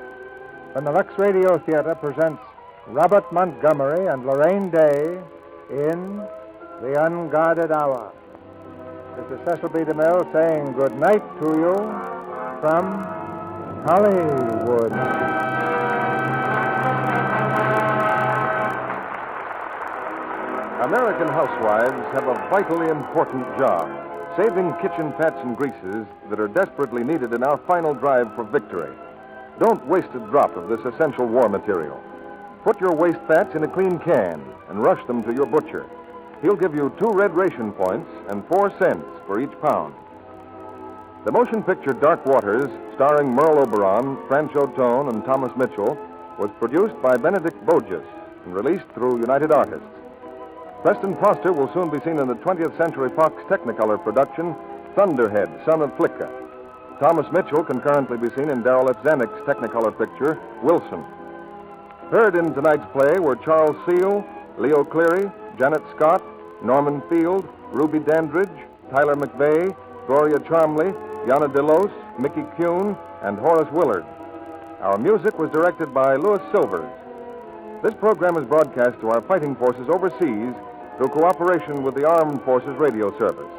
when the Lux Radio Theater presents Robert Montgomery and Lorraine Day in The Unguarded Hour. This is Cecil B. DeMille saying good night to you from Hollywood. American housewives have a vitally important job, saving kitchen fats and greases that are desperately needed in our final drive for victory. Don't waste a drop of this essential war material. Put your waste fats in a clean can and rush them to your butcher. He'll give you 2 red ration points and 4 cents for each pound. The motion picture Dark Waters, starring Merle Oberon, Franchot Tone, and Thomas Mitchell, was produced by Benedict Bogus and released through United Artists. Preston Foster will soon be seen in the 20th Century Fox Technicolor production, Thunderhead, Son of Flicka. Thomas Mitchell can currently be seen in Darrell F. Zanuck's Technicolor picture, Wilson. Heard in tonight's play were Charles Seal, Leo Cleary, Janet Scott, Norman Field, Ruby Dandridge, Tyler McVeigh, Gloria Charmley, Yana Delos, Mickey Kuhn, and Horace Willard. Our music was directed by Louis Silvers. This program is broadcast to our fighting forces overseas through cooperation with the Armed Forces Radio Service.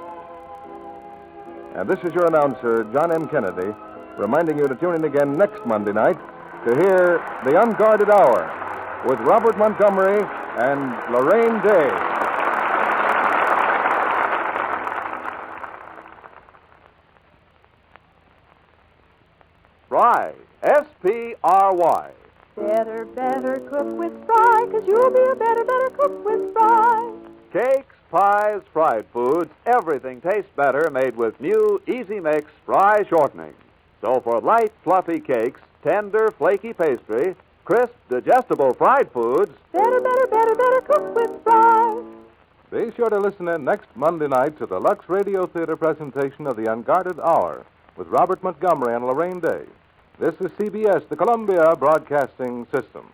And this is your announcer, John M. Kennedy, reminding you to tune in again next Monday night to hear The Unguarded Hour with Robert Montgomery and Lorraine Day. Spry, S-P-R-Y. Better cook with Spry, 'cause you'll be a better cook with Spry. Cakes, pies, fried foods, everything tastes better made with new Easy Mix Spry shortening. So for light, fluffy cakes, tender, flaky pastry, crisp, digestible fried foods, Better cook with Spry. Be sure to listen in next Monday night to the Lux Radio Theater presentation of The Unguarded Hour with Robert Montgomery and Lorraine Day. This is CBS, the Columbia Broadcasting System.